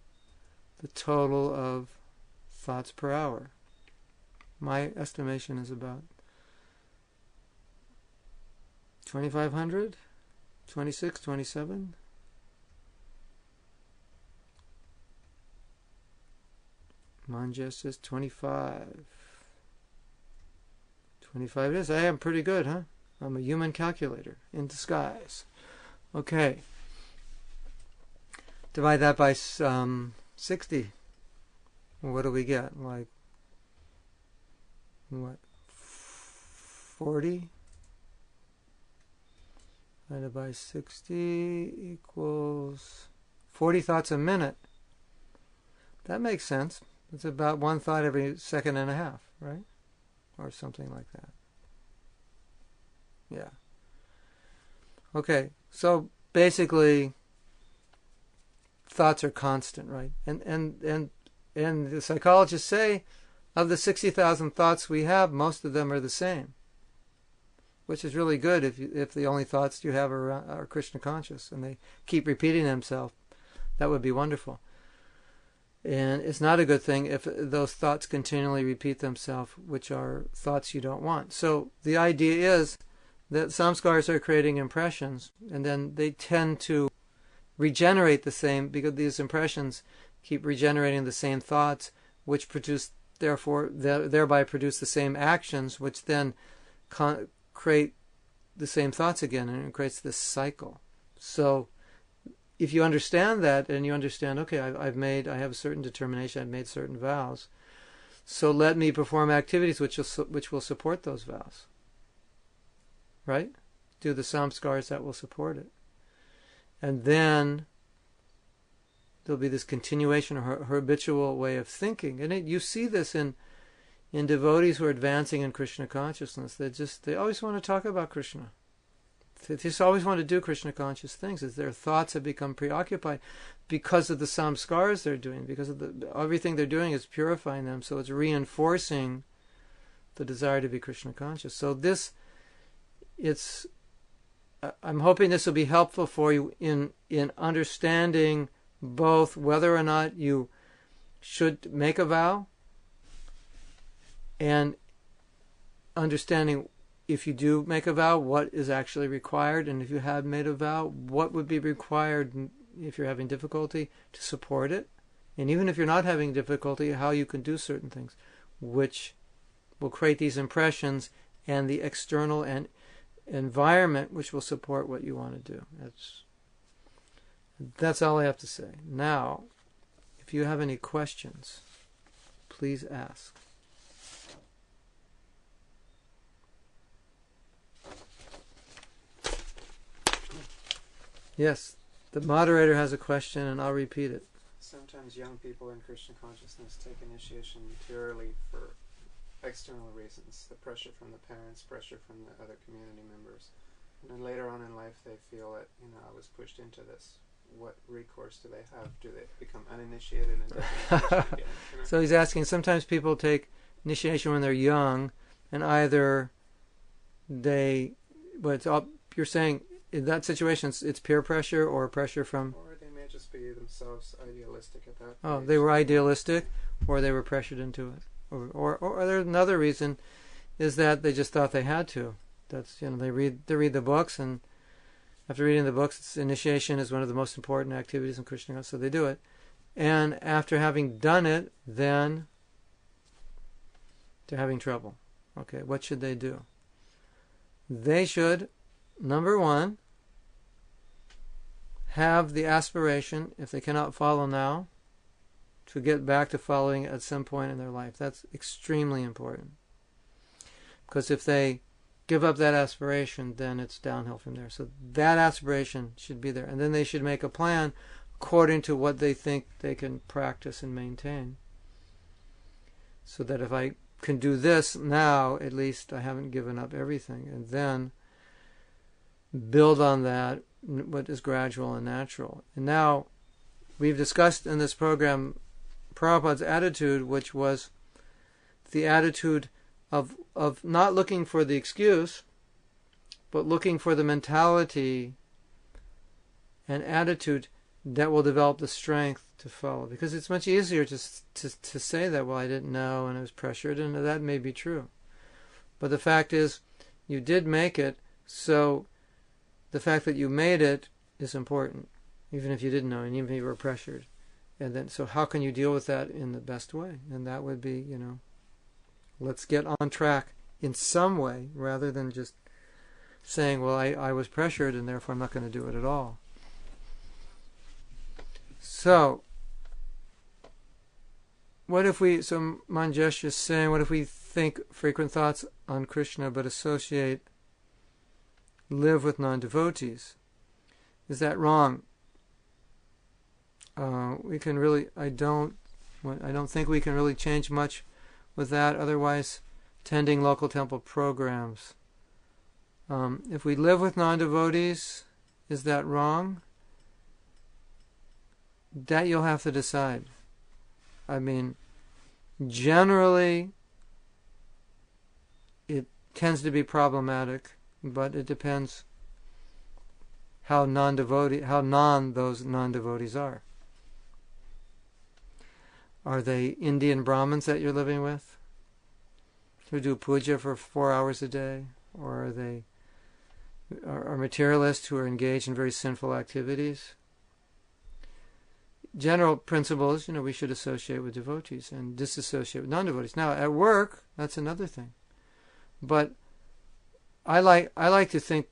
the total of thoughts per hour. My estimation is about 2,500, 26, 27. Manja says 25. 25 it is. I am pretty good, huh? I'm a human calculator in disguise. Okay. Divide that by 60. What do we get? Like, what? 40? Divided by 60 equals 40 thoughts a minute. That makes sense. It's about one thought every second and a half, right? Or something like that. Yeah. Okay, so basically, thoughts are constant, right? And the psychologists say, of the 60,000 thoughts we have, most of them are the same, which is really good if the only thoughts you have are Krishna conscious and they keep repeating themselves. That would be wonderful. And it's not a good thing if those thoughts continually repeat themselves, which are thoughts you don't want. So the idea is that samskaras are creating impressions, and then they tend to regenerate the same, because these impressions keep regenerating the same thoughts, which produce, thereby produce the same actions, which then create the same thoughts again, and it creates this cycle. So if you understand that, and you understand, okay, I have a certain determination, I've made certain vows, so let me perform activities which will support those vows. Right? Do the samskaras that will support it. And then there'll be this continuation or habitual way of thinking. And you see this in devotees who are advancing in Krishna consciousness. They always want to talk about Krishna. They just always want to do Krishna conscious things. As their thoughts have become preoccupied because of the samskaras they're doing, because of everything they're doing is purifying them, so it's reinforcing the desire to be Krishna conscious. So I'm hoping this will be helpful for you in understanding both whether or not you should make a vow, and understanding if you do make a vow, what is actually required, and if you have made a vow, what would be required if you're having difficulty to support it, and even if you're not having difficulty, how you can do certain things, which will create these impressions and the external and environment which will support what you want to do. That's all I have to say. Now, if you have any questions, please ask. Yes, the moderator has a question and I'll repeat it. Sometimes young people in Krishna consciousness take initiation purely for external reasons, the pressure from the parents, pressure from the other community members. And then later on in life they feel that, I was pushed into this. What recourse do they have? Do they become uninitiated and take initiation again? So he's asking, sometimes people take initiation when they're young, and either you're saying in that situation it's peer pressure or pressure from... Or they may just be themselves idealistic at that Oh, age. they were idealistic, or they were pressured into it. Or there's another reason, is that they just thought they had to. That's, they read the books, and after reading the books, initiation is one of the most important activities in Krishna, so they do it. And after having done it, then they're having trouble. Okay, what should they do? They should, number one, have the aspiration, if they cannot follow now, to get back to following at some point in their life. That's extremely important. Because if they give up that aspiration, then it's downhill from there. So that aspiration should be there. And then they should make a plan according to what they think they can practice and maintain. So that if I can do this now, at least I haven't given up everything. And then build on that, what is gradual and natural. And now, we've discussed in this program Prabhupada's attitude, which was the attitude of not looking for the excuse, but looking for the mentality and attitude that will develop the strength to follow. Because it's much easier to say that, well, I didn't know and I was pressured, and that may be true. But the fact is, you did make it, so the fact that you made it is important, even if you didn't know, and even if you were pressured. And then, so how can you deal with that in the best way? And that would be, let's get on track in some way, rather than just saying, well, I was pressured and therefore I'm not going to do it at all. So, so Manjesh is saying, what if we think frequent thoughts on Krishna but live with non-devotees? Is that wrong? I don't think we can really change much with that, otherwise attending local temple programs. If we live with non-devotees, is that wrong? That you'll have to decide. I mean, generally it tends to be problematic, but it depends how non those non-devotees are. Are they Indian Brahmins that you're living with, who do puja for 4 hours a day? Or are they materialists who are engaged in very sinful activities? General principle is, we should associate with devotees and disassociate with non-devotees. Now, at work, that's another thing. But I like to think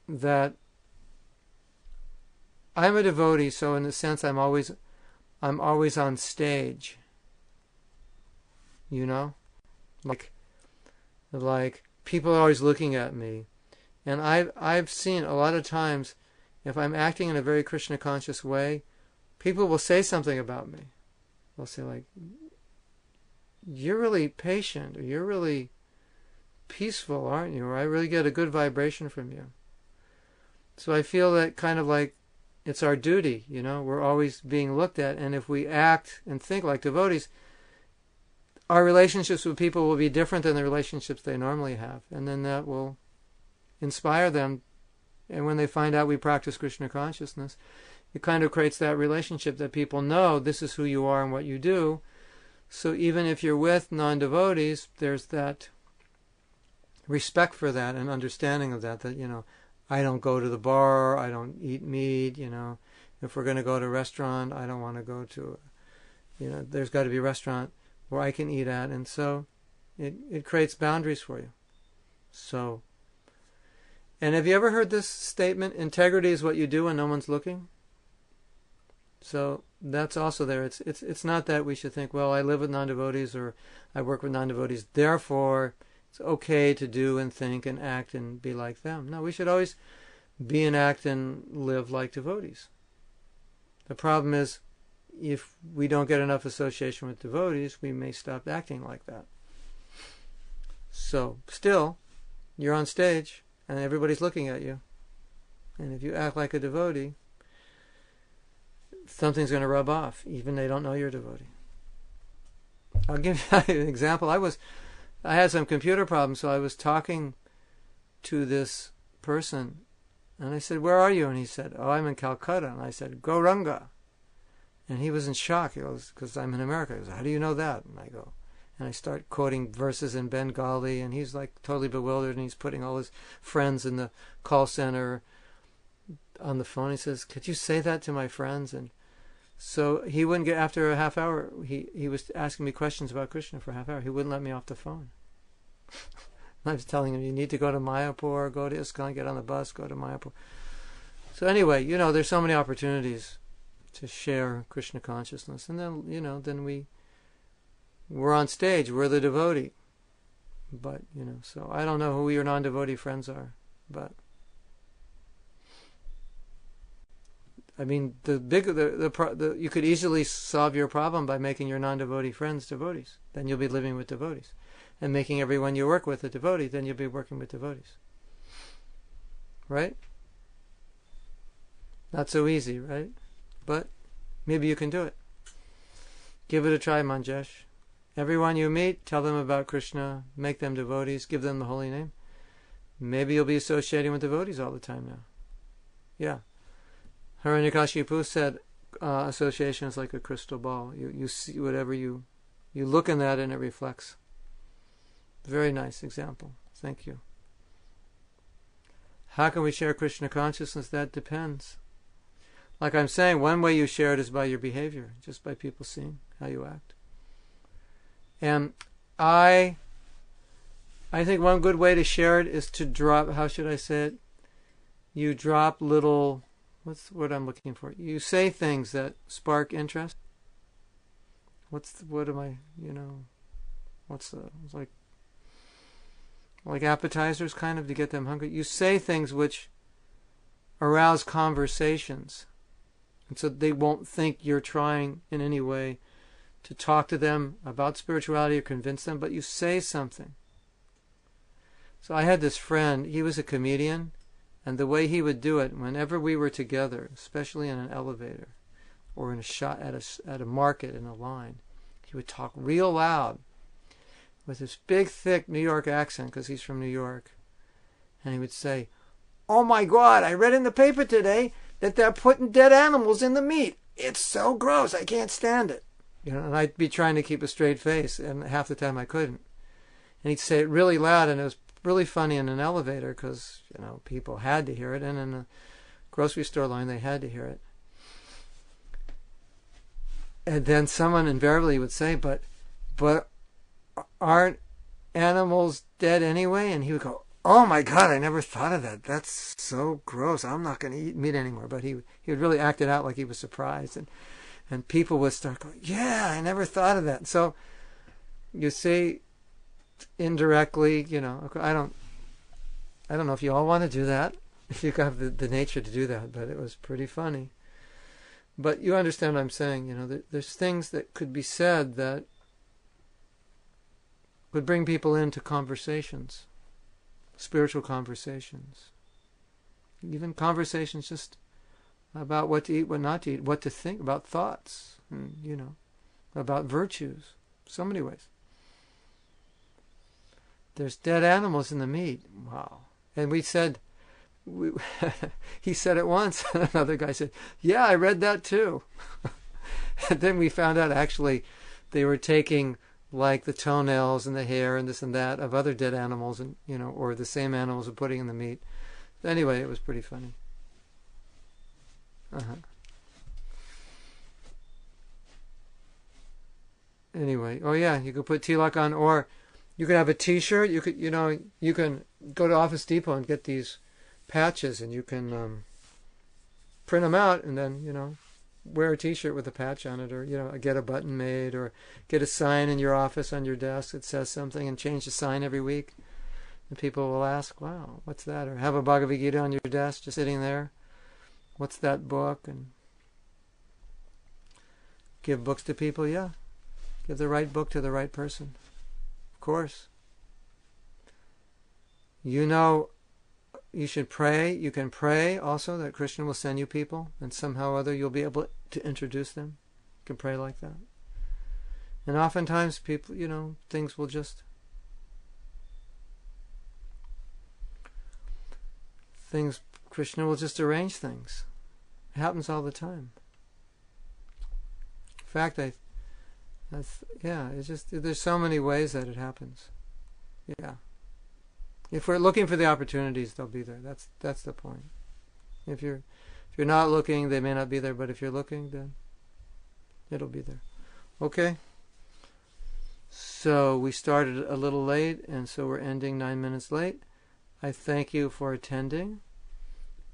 that I'm a devotee, so in a sense I'm always on stage. Like people are always looking at me. And I've seen a lot of times, if I'm acting in a very Krishna conscious way, people will say something about me. They'll say like, you're really patient, or you're really peaceful, aren't you? Or I really get a good vibration from you. So I feel that kind of like it's our duty, we're always being looked at, and if we act and think like devotees, our relationships with people will be different than the relationships they normally have, and then that will inspire them, and when they find out we practice Krishna consciousness, it kind of creates that relationship that people know this is who you are and what you do. So even if you're with non-devotees, there's that respect for that and understanding of that, I don't go to the bar, I don't eat meat, if we're going to go to a restaurant, I don't want to go to, there's got to be a restaurant where I can eat at, and so it creates boundaries for you. So, and have you ever heard this statement, integrity is what you do when no one's looking? So that's also there. It's not that we should think, well, I live with non-devotees or I work with non-devotees, therefore it's okay to do and think and act and be like them. No, we should always be and act and live like devotees. The problem is, if we don't get enough association with devotees, we may stop acting like that. So, still, you're on stage and everybody's looking at you. And if you act like a devotee, something's going to rub off, even they don't know you're a devotee. I'll give you an example. I had some computer problems, so I was talking to this person, and I said, "Where are you?" And he said, "Oh, I'm in Calcutta." And I said, "Gauranga." And he was in shock. He goes, "Because I'm in America." He goes, "How do you know that?" And I go, and I start quoting verses in Bengali, and he's like totally bewildered, and he's putting all his friends in the call center on the phone. He says, "Could you say that to my friends?" And so he wouldn't get, after a half hour, he was asking me questions about Krishna for a half hour. He wouldn't let me off the phone. I was telling him, you need to go to Mayapur, go to ISKCON, get on the bus, go to Mayapur. So anyway, there's so many opportunities to share Krishna consciousness. And then, then we're on stage, we're the devotee. But, so I don't know who your non-devotee friends are, but I mean, you could easily solve your problem by making your non-devotee friends devotees. Then you'll be living with devotees. And making everyone you work with a devotee, then you'll be working with devotees. Right? Not so easy, right? But maybe you can do it. Give it a try, Manjesh. Everyone you meet, tell them about Krishna, make them devotees, give them the holy name. Maybe you'll be associating with devotees all the time now. Yeah. Hiranyakashipu said association is like a crystal ball. You see whatever you look in that and it reflects. Very nice example. Thank you. How can we share Krishna consciousness? That depends. Like I'm saying, one way you share it is by your behavior, just by people seeing how you act. And I think one good way to share it is to drop, how should I say it? You drop little, what's the word I'm looking for? You say things that spark interest. It's like appetizers kind of to get them hungry. You say things which arouse conversations. And so they won't think you're trying in any way to talk to them about spirituality or convince them, but you say something. So I had this friend, he was a comedian, and the way he would do it, whenever we were together, especially in an elevator or in a shop at a market in a line, he would talk real loud with this big, thick New York accent, because he's from New York. And he would say, "Oh my God, I read in the paper today that they're putting dead animals in the meat. It's so gross, I can't stand it." And I'd be trying to keep a straight face, and half the time I couldn't. And he'd say it really loud, and it was really funny in an elevator, because, people had to hear it, and in a grocery store line, they had to hear it. And then someone invariably would say, but aren't animals dead anyway? And he would go, "Oh my God, I never thought of that. That's so gross. I'm not going to eat meat anymore." But he would really act it out like he was surprised. And people would start going, "Yeah, I never thought of that." So you see, indirectly, I don't know if you all want to do that, if you have the nature to do that, but it was pretty funny. But you understand what I'm saying, there's things that could be said that would bring people into conversations, spiritual conversations, even conversations just about what to eat, what not to eat, what to think, about thoughts, and, about virtues, so many ways. There's dead animals in the meat. Wow. And we said, he said it once, and another guy said, "Yeah, I read that too." And then we found out actually they were taking like the toenails and the hair and this and that of other dead animals, and or the same animals are putting in the meat. Anyway, it was pretty funny. Anyway, oh yeah, you could put tilak on, or you could have a T-shirt. You could, you can go to Office Depot and get these patches, and you can print them out, and then wear a T-shirt with a patch on it, or get a button made, or get a sign in your office on your desk that says something, and change the sign every week. And people will ask, "Wow, what's that?" Or have a Bhagavad Gita on your desk, just sitting there. What's that book? And give books to people. Yeah, give the right book to the right person. Of course. You should pray. You can pray also that Krishna will send you people, and somehow or other you'll be able to introduce them. You can pray like that. And oftentimes people, things will just... Krishna will just arrange things. It happens all the time. In fact, it's just, there's so many ways that it happens. Yeah. If we're looking for the opportunities, they'll be there. That's the point. If you're not looking, they may not be there, but if you're looking, then it'll be there. Okay? So we started a little late, and so we're ending 9 minutes late. I thank you for attending,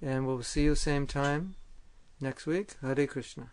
and we'll see you same time next week. Hare Krishna.